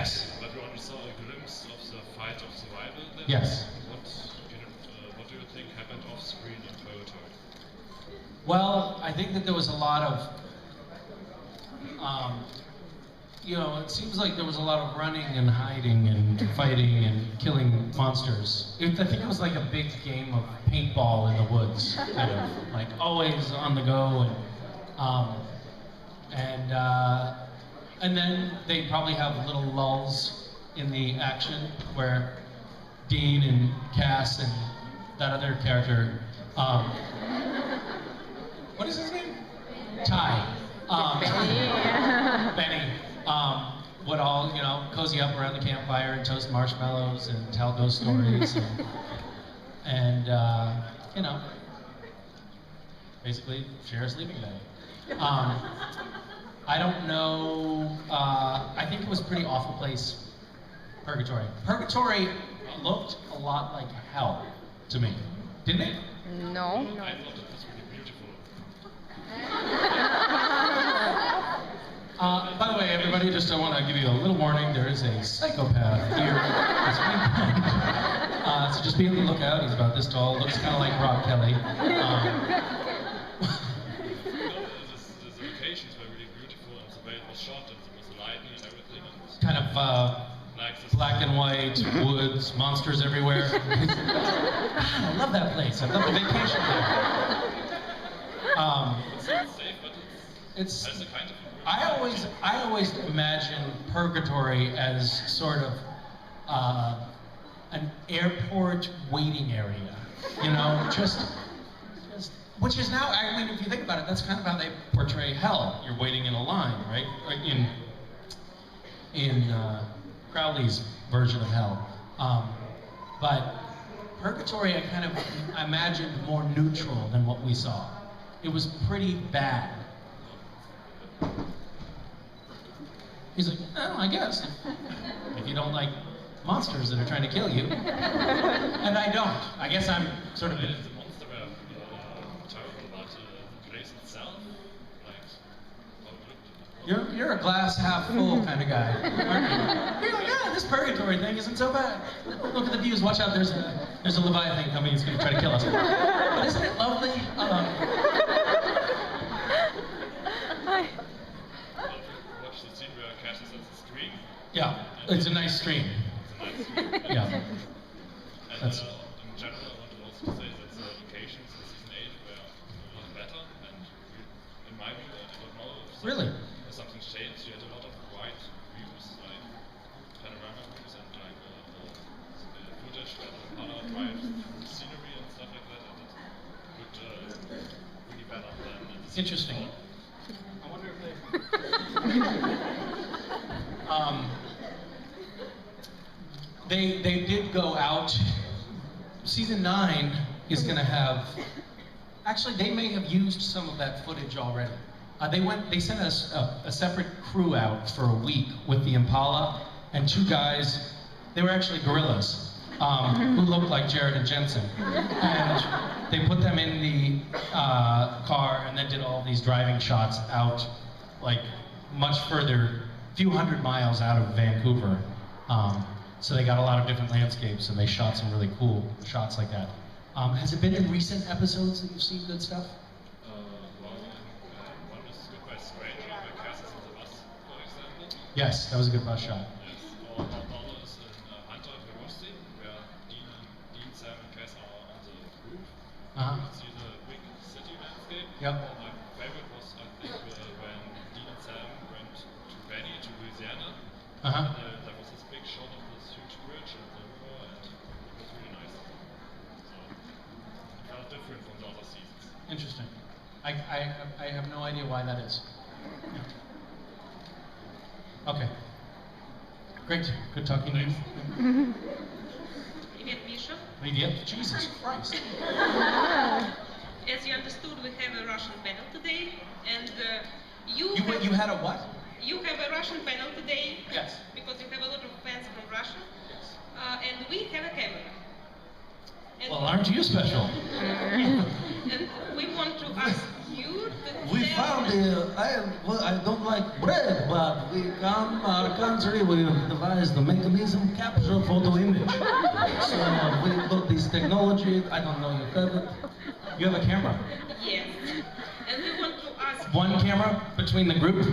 Yes. But we only saw a glimpse of the fight of survival there. Yes. What do you think happened off screen in Purgatory? Well, I think that there was a lot of, you know, it seems like there was a lot of running and hiding and fighting and killing monsters. I think it was like a big game of paintball in the woods, kind of, like always on the go. And then they probably have little lulls in the action where Dean and Cass and that other character, what is his name? Ty. Benny. Would all, you know, cozy up around the campfire and toast marshmallows and tell ghost stories and you know, basically share a sleeping bag. I don't know, I think it was a pretty awful place, Purgatory. Purgatory looked a lot like hell to me, didn't it? No. I thought it was really beautiful. By the way, everybody, just I want to give you a little warning. There is a psychopath here this weekend. So just be on the lookout. He's about this tall. Looks kind of like Rob Kelly. The locations were really beautiful, and the way it was shot, and there was lighting and everything. And Kind of black and white, woods, monsters everywhere. I love that place. I love the vacation there. it's not safe, but it's a kind of. I always imagine Purgatory as sort of an airport waiting area, you know, just which is now, I mean, if you think about it, that's kind of how they portray hell. You're waiting in a line, right? In Crowley's version of hell. But Purgatory, I kind of imagined more neutral than what we saw. It was pretty bad. He's like, oh, I guess. If you don't like monsters that are trying to kill you. And I don't. I guess I'm sort of... The monster were terrible about the place itself. Like, how it looked. You're a glass half full kind of guy, aren't you? You're like, yeah, this Purgatory thing isn't so bad. Look at the views. Watch out, there's a Leviathan coming. He's going to try to kill us. But isn't it lovely? Yeah, it's a nice stream. Yeah. And That's... in general, I want to also say that the locations in season 8 were a lot better, and in my view, I don't know if Really? Something changed. You had a lot of wide views, like panorama views, and like footage where the camera drives through scenery and stuff like that, and it looked really better than in the Interesting. I wonder if they... They did go out. Season 9 is going to have. Actually, they may have used some of that footage already. They sent us a separate crew out for a week with the Impala and 2 guys. They were actually gorillas who looked like Jared and Jensen, and they put them in the car and then did all these driving shots out, like much further, a few hundred miles out of Vancouver. So they got a lot of different landscapes, and they shot some really cool shots like that. Has it been in recent episodes that you've seen good stuff? One was quite strange, where Cass is in the bus, for example. Yes, that was a good bus shot. Yes, or another is in Hunter of the Rusty, where Dean, Sam, and Cass are on the roof. You can see the big city landscape. Yep. My favorite was, I think, when Dean and Sam went to Benny, to Louisiana. And, there was this big shot of this huge bridge and the river, and it was really nice. So, it felt different from the other seasons. Interesting. I have no idea why that is. Yeah. Okay. Great. Good talking to you. Привет, Misha. Привет. Jesus Christ. As you understood, we have a Russian panel today, and you had a what? You have a Russian panel today. Yes. Because you have a lot of fans from Russia. Yes. And we have a camera. And well, aren't you special? and we want to ask you to We've found I don't like bread, but we come our country, we devised the mechanism capture photo image. So we got this technology, I don't know, you have it? You have a camera? Yes. And we want to ask... One camera between the group?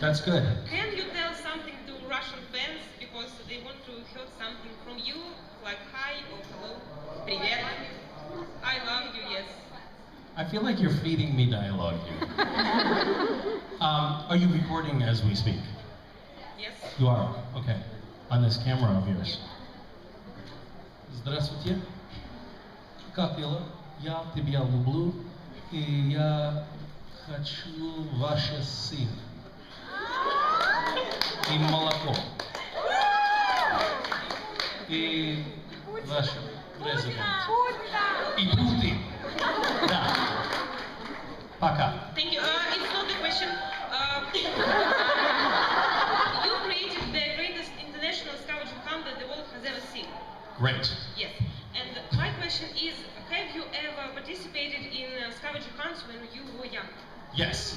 That's good. Can you tell something to Russian fans, because they want to hear something from you, like hi or hello, привет, I love you, yes. I feel like you're feeding me dialogue here. Are you recording as we speak? Yes. You are? Okay. On this camera of yours. Здравствуйте. Как дела? Я тебя люблю, и я хочу ваше сыр. И молоко. И ваш президент. И Путин. Да. Пока. Thank you. It's not a question. You created the greatest international scavenger hunt that the world has ever seen. Great. Yes. And my question is, have you ever participated in scavenger hunts when you were young? Yes.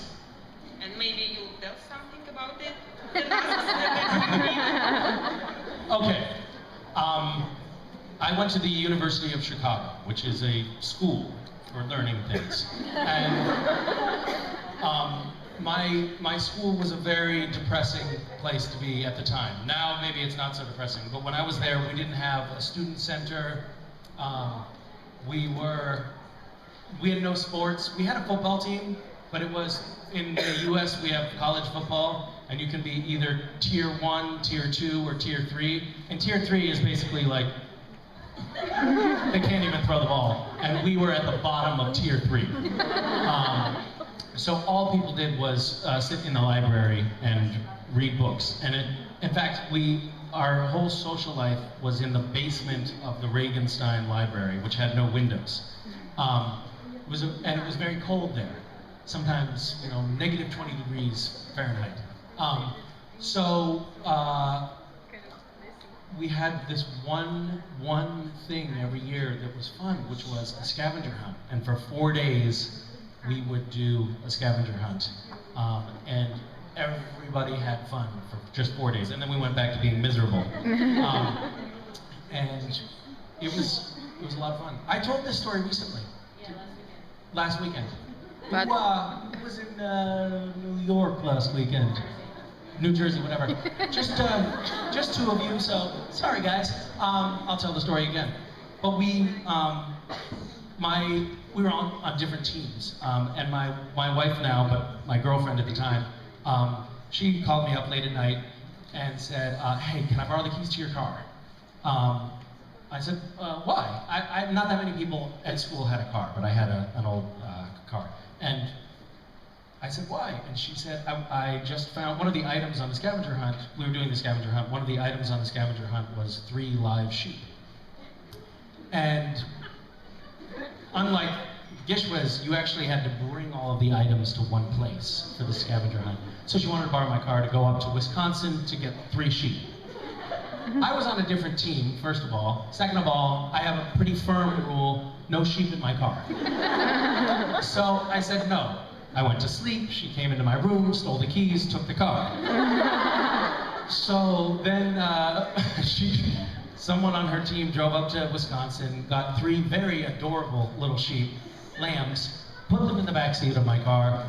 And maybe you'll tell something about it? Okay. I went to the University of Chicago, which is a school for learning things. And my school was a very depressing place to be at the time. Now maybe it's not so depressing, but when I was there, we didn't have a student center. We had no sports. We had a football team, but it was, in the US we have college football, and you can be either tier 1, tier 2, or tier 3. And tier 3 is basically like, they can't even throw the ball. And we were at the bottom of tier 3. So all people did was sit in the library and read books. And in fact, our whole social life was in the basement of the Regenstein Library, which had no windows. And it was very cold there. Sometimes, negative 20 degrees Fahrenheit. We had this one thing every year that was fun, which was a scavenger hunt. And for 4 days, we would do a scavenger hunt. And everybody had fun for just 4 days. And then we went back to being miserable. And it was a lot of fun. I told this story recently. Yeah, last weekend. Who But- was in New York last weekend? New Jersey, whatever. Just two of you, so sorry guys. I'll tell the story again. But we were on different teams, and my wife now, but my girlfriend at the time, she called me up late at night and said, "Hey, can I borrow the keys to your car?" I said, "Why?" Not that many people at school had a car, but I had an old car, and I said, "Why?" And she said, I just found one of the items on the scavenger hunt. We were doing the scavenger hunt. One of the items on the scavenger hunt was 3 live sheep. And unlike GISHWHES, you actually had to bring all of the items to one place for the scavenger hunt. So she wanted to borrow my car to go up to Wisconsin to get 3 sheep. I was on a different team, first of all. Second of all, I have a pretty firm rule, no sheep in my car. So I said no. I went to sleep, she came into my room, stole the keys, took the car. So then someone on her team drove up to Wisconsin, got 3 very adorable little sheep, lambs, put them in the back seat of my car,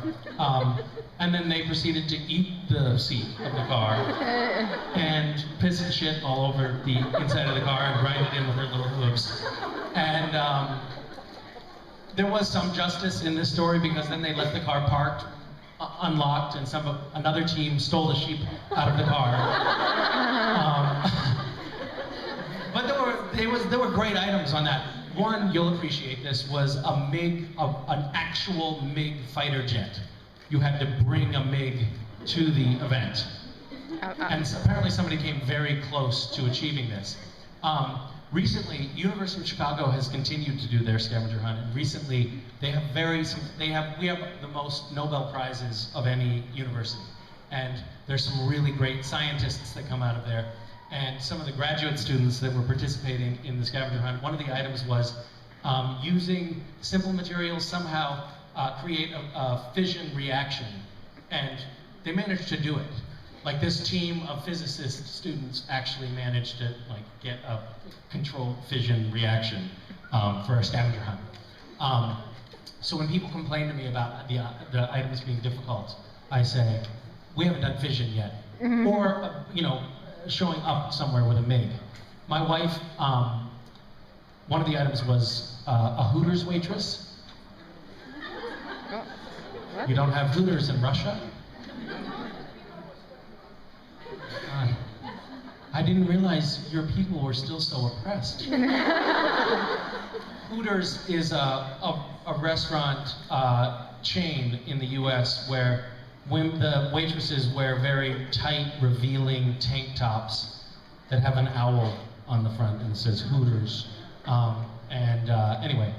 and then they proceeded to eat the seat of the car and piss and shit all over the inside of the car and grind it in with their little hooves. And there was some justice in this story because then they left the car parked, unlocked, and another team stole the sheep out of the car. But there were great items on that. One, you'll appreciate this, was a MiG, an actual MiG fighter jet. You had to bring a MiG to the event. And apparently somebody came very close to achieving this. Recently, University of Chicago has continued to do their scavenger hunt, and recently we have the most Nobel Prizes of any university. And there's some really great scientists that come out of there. And some of the graduate students that were participating in the scavenger hunt, one of the items was using simple materials, somehow create a fission reaction, and they managed to do it. Like this team of physicist students actually managed to like get a controlled fission reaction for a scavenger hunt. So when people complain to me about the items being difficult, I say, we haven't done fission yet. Or, you know, showing up somewhere with a MIG. My wife, one of the items was a Hooters waitress. What? You don't have Hooters in Russia? I didn't realize your people were still so oppressed. Hooters is a restaurant chain in the US where the waitresses wear very tight, revealing tank tops that have an owl on the front and it says Hooters. Anyway,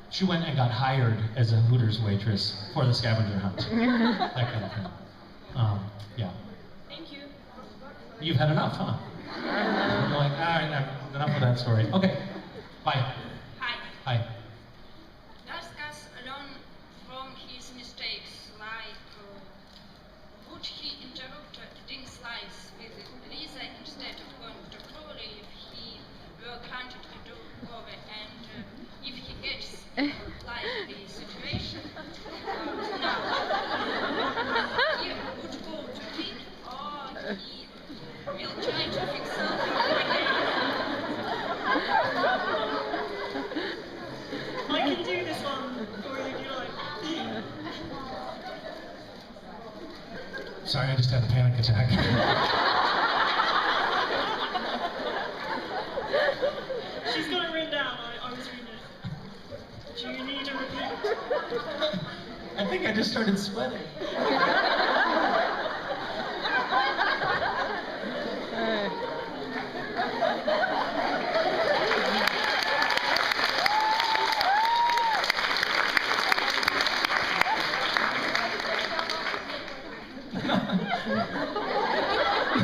she went and got hired as a Hooters waitress for the scavenger hunt. That kind of thing. Yeah. Thank you. You've had enough, huh? You're like, all right, enough of that story. Okay, bye. Hi. Hi. Does Gus learn from his mistakes, like would he interrupt Dean's slides with Lisa instead of going to Crowley if he were granted a do-over, and if he gets like the situation now, he would go to Dean, or he will try to fix something again? I can do this one for you if you like. Sorry, I just had a panic attack. She's got it written down, I was reading it. Do you need a repeat? I think I just started sweating.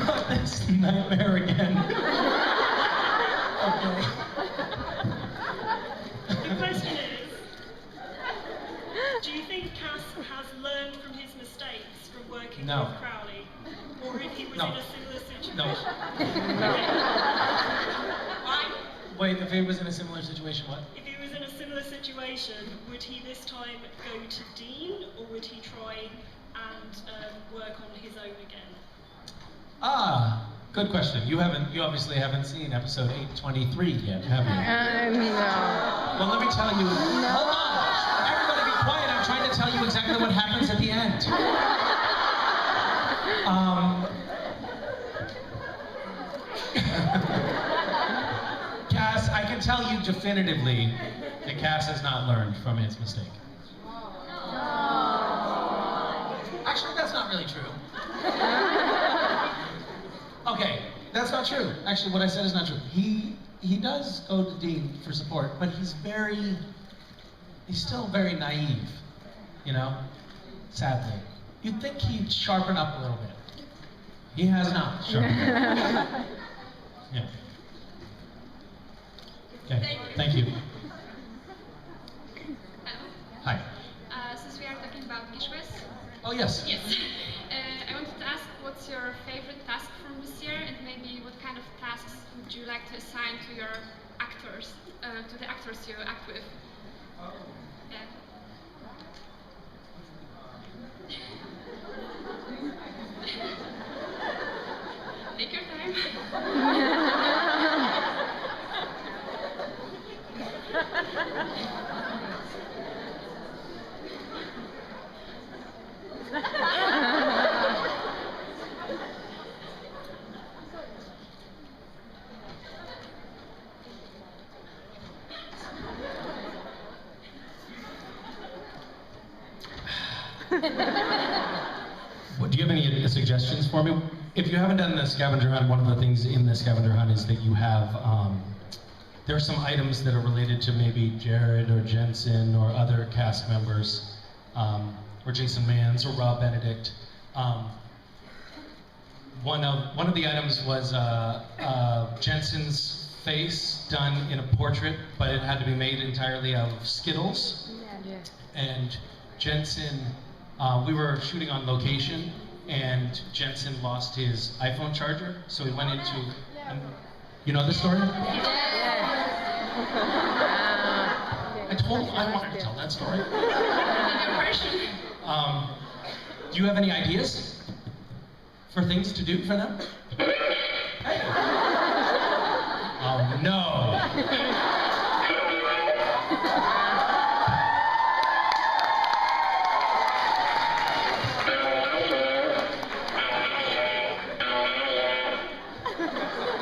Not this nightmare again. Okay. The question is, do you think Cass has learned from his mistakes from working No. with Crowley? Or if he was No. in a similar situation? No. Why? Wait, if he was in a similar situation, what? If he was in a similar situation, would he this time go to Dean, or would he try and work on his own again? Ah, good question. You obviously haven't seen episode 823 yet, have you? No. Well, let me tell you. Hold on. Everybody be quiet. I'm trying to tell you exactly what happens at the end. Cass, I can tell you definitively that Cass has not learned from his mistake. Actually, that's not really true. Okay, that's not true. Actually, what I said is not true. He does go to Dean for support, but he's still very naive, you know, sadly. You'd think he'd sharpen up a little bit. He has not sharpened up. Yeah. Okay, thank you. Hi. Since we are talking about GISHWHES, Oh, yes. yes, I wanted to ask what's your favorite task from this year, and maybe what kind of tasks would you like to assign to your actors, to the actors you act with? Yeah. Take your time. What, do you have any suggestions for me? If you haven't done the scavenger hunt, one of the things in the scavenger hunt is that you have, there are some items that are related to maybe Jared or Jensen or other cast members, or Jason Manns or Rob Benedict. One of the items was Jensen's face done in a portrait, but it had to be made entirely out of Skittles. And Jensen, we were shooting on location, and Jensen lost his iPhone charger, so he went into. You know this story? I wanted to tell that story. Do you have any ideas for things to do for them? Hey. Oh no.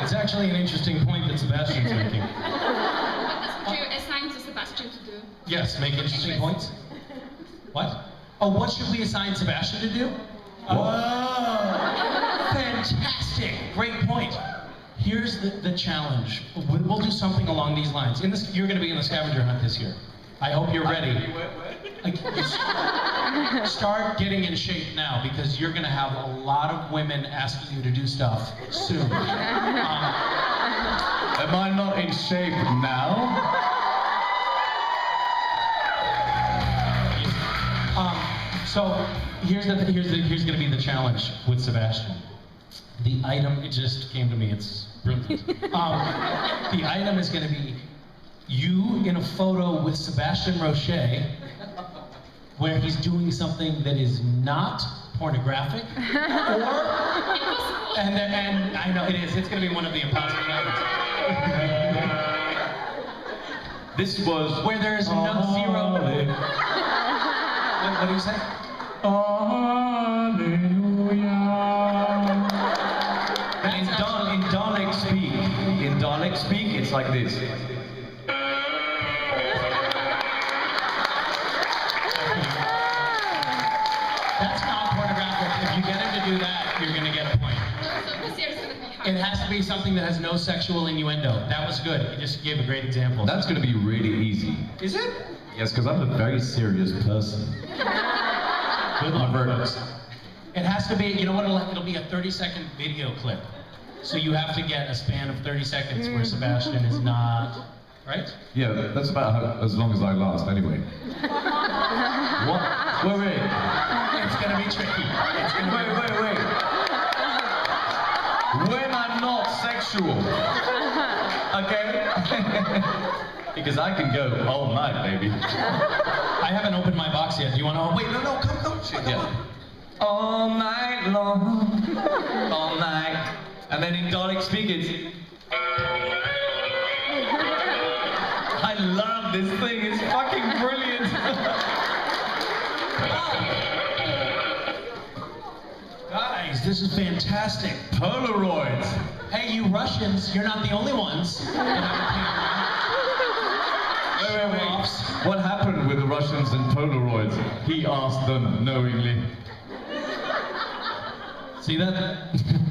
It's actually an interesting point that Sebastian's making. What did you assign to Sebastian to do? Yes, make interesting points. What? Oh, what should we assign Sebastian to do? Oh, fantastic! Great point. Here's the challenge. We'll do something along these lines. You're going to be in the scavenger hunt this year. I hope you're ready. Start getting in shape now, because you're going to have a lot of women asking you to do stuff soon. Am I not in shape now? So here's going to be the challenge with Sebastian. The item, it just came to me, it's brilliant. The item is going to be you in a photo with Sebastien Roche, where he's doing something that is not pornographic, and I know it is. It's going to be one of the impossible items. This was where there is no zero. What do you say? In Dalek speak, it's like this. That's not pornographic. If you get him to do that, you're going to get a point. So this year's going to be hard. It has to be something that has no sexual innuendo. That was good. You just gave a great example. That's going to be really easy. Is it? Yes, because I'm a very serious person. Good luck, folks. It has to be, you know what, it'll be a 30-second video clip. So you have to get a span of 30 seconds where Sebastian is not, right? Yeah, that's about as long as I last anyway. What? Wait. It's gonna be tricky. Wait. When I'm not sexual, okay? Because I can go all night, baby. I haven't opened my box yet. Do you want to? Wait, no, come. Yeah. All night long, all night. And then in Dalek speak it's... I love this thing, it's fucking brilliant. Guys, this is fantastic. Polaroids. Hey, you Russians, you're not the only ones that have a camera. Wait. What happened with the Russians and Polaroids? He asked them knowingly. See that?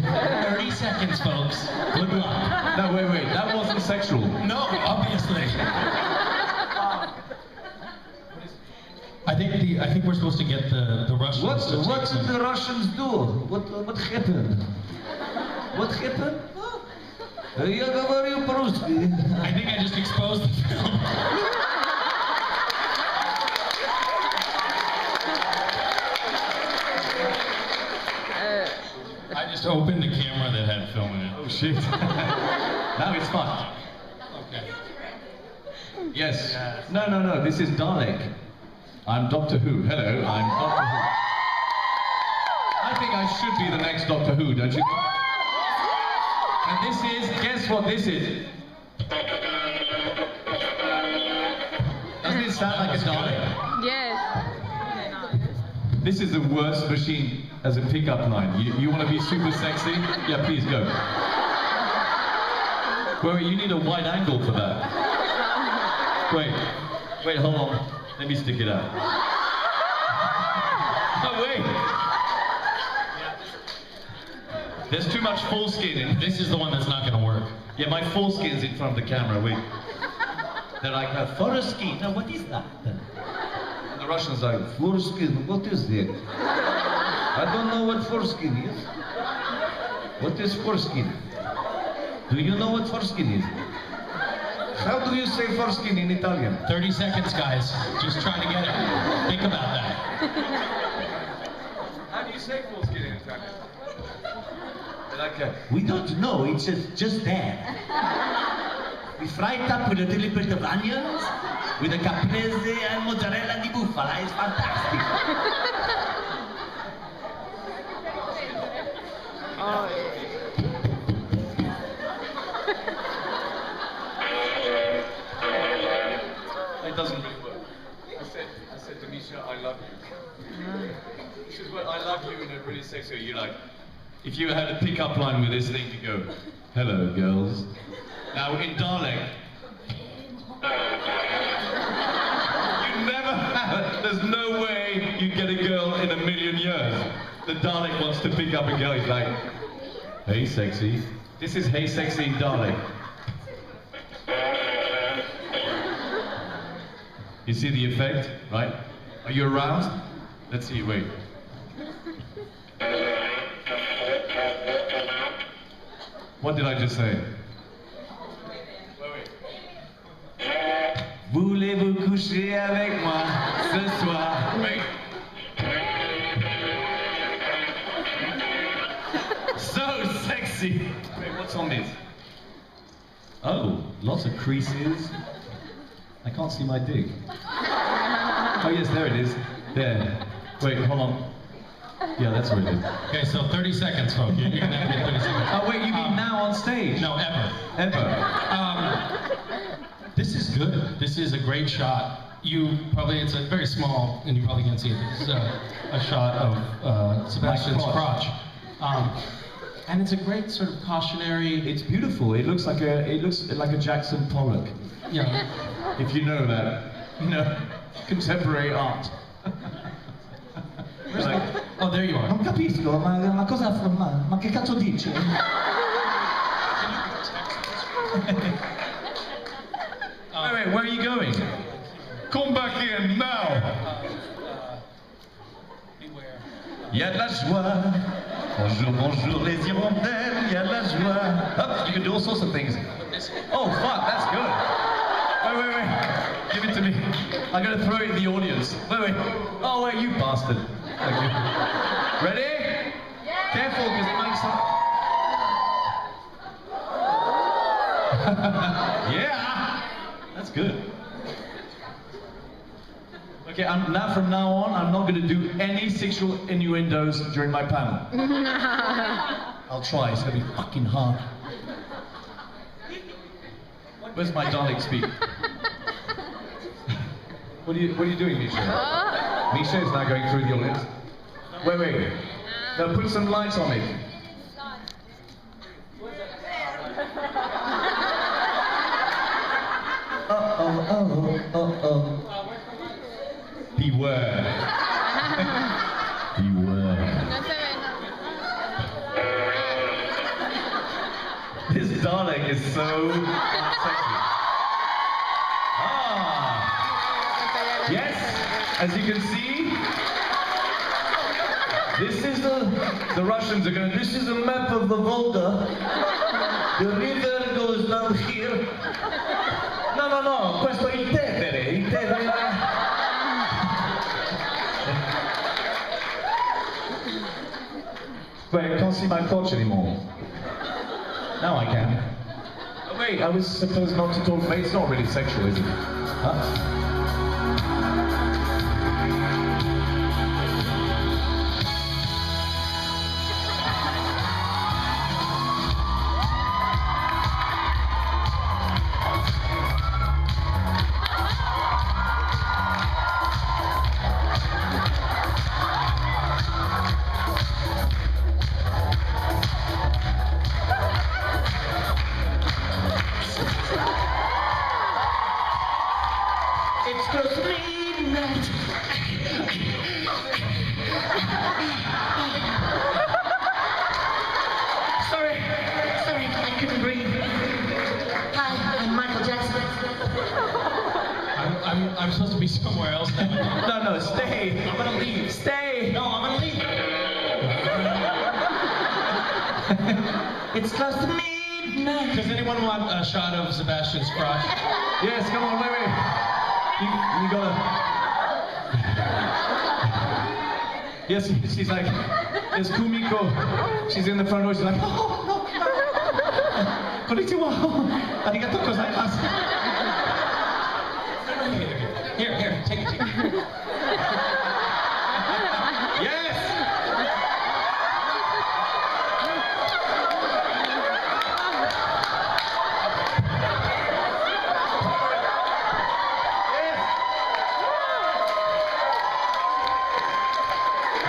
30 seconds, folks. Good luck. No, wait. That wasn't sexual. No, obviously. I think we're supposed to get the Russians. What did the Russians do? What happened? What happened? Я говорю по-русски. I think I just exposed the film. I just opened the camera that had film in it. Oh shit. Now it's fun. Okay. Yes. No. This is Dalek. I'm Doctor Who. Hello, I'm Doctor Who. I think I should be the next Doctor Who, don't you? And this is, guess what this is? Doesn't it sound like a Dalek? Yes. This is the worst machine as a pickup line. You want to be super sexy? Yeah, please go. Wait, you need a wide angle for that. Wait, hold on. Let me stick it out. Oh, wait. There's too much full skin in. This is the one that's not going to work. Yeah, my full skin's in front of the camera. Wait. They're like, Foreskin. Now what is that? and the Russians are like, Foreskin. What is that? I don't know what foreskin is. What is foreskin? Do you know what foreskin is? How do you say foreskin in Italian? 30 seconds, guys. Just trying to get it. Think about that. How do you say foreskin in Italian? Like, We don't know, it's just there. We fry it up with a little bit of onions, with a caprese and mozzarella di bufala. It's fantastic. it doesn't really work. I said to Lisha, I love you. This is what I love you in a really sexy way. You like, if you had a pick-up line with this thing to go, hello girls. Now in Dalek, you never have, there's no way you get a girl in a million years. The Dalek wants to pick up a girl, he's like, hey sexy. This is hey sexy in Dalek. You see the effect, right? Are you aroused? Let's see, wait. What did I just say? Voulez-vous coucher avec moi ce soir? Wait. So sexy. Wait, what's on this? Oh, lots of creases. I can't see my dick. Oh yes, there it is. There. Wait, hold on. Yeah, that's what it is. Okay, so 30 seconds, folks. You're gonna have to get 30 seconds. Oh wait, you mean now on stage? No, ever. Ever. This is good. This is a great shot. It's a very small, and you probably can't see it. This is a shot of Sebastian's crotch. And it's a great sort of cautionary. It's beautiful. It looks like a Jackson Pollock. Yeah. If you know that, contemporary art. Like, oh, there you are. Non capisco, ma cosa ma che cazzo dice? Wait, where are you going? Come back in now. Beware. Y'a de la joie. Bonjour, bonjour les hirondelles. Y'a de la joie. Oh, you can do all sorts of things. Oh fuck, that's good. Wait. Give it to me. I'm gonna throw it in the audience. Wait. Oh wait, you bastard. Thank you. Ready? Yeah. Careful, because it makes some. Yeah. That's good. Okay, from now on, I'm not going to do any sexual innuendos during my panel. I'll try, it's going to be fucking hard. Where's my Dalek speak? What are you doing, Misha? Misha is now going through the audience. Wait. Now put some lights on it. Oh. Beware. Beware. This Dalek is so sexy. Yes, as you can see, this is the Russians are going to, this is a map of the Volga. The river goes down here. No, questo è il Tevere. Wait, I can't see my crotch anymore. Now I can. Oh, wait, I was supposed not to talk, but it's not really sexual, is it? Huh? I'm supposed to be somewhere else now. No, stay. I'm gonna leave. Stay. No, I'm gonna leave. It's close to midnight. midnight. Does anyone want a shot of Sebastian's crotch? Yes, come on, wait. You gotta... Yes, she's like, there's Kumiko. She's in the front row, she's like, oh, no. Konnichiwa. Arigatou gozaimasu. Here, take it. Yes!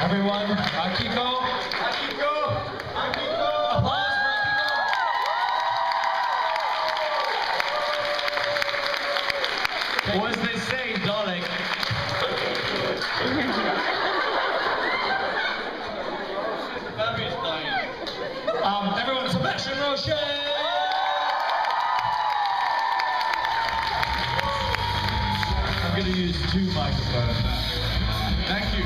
Everyone, Akiko. Applause for Akiko. What does they say, Dalek? Baby's dying. Everyone, Sebastien Roche. I'm going to use 2 microphones now. Thank you.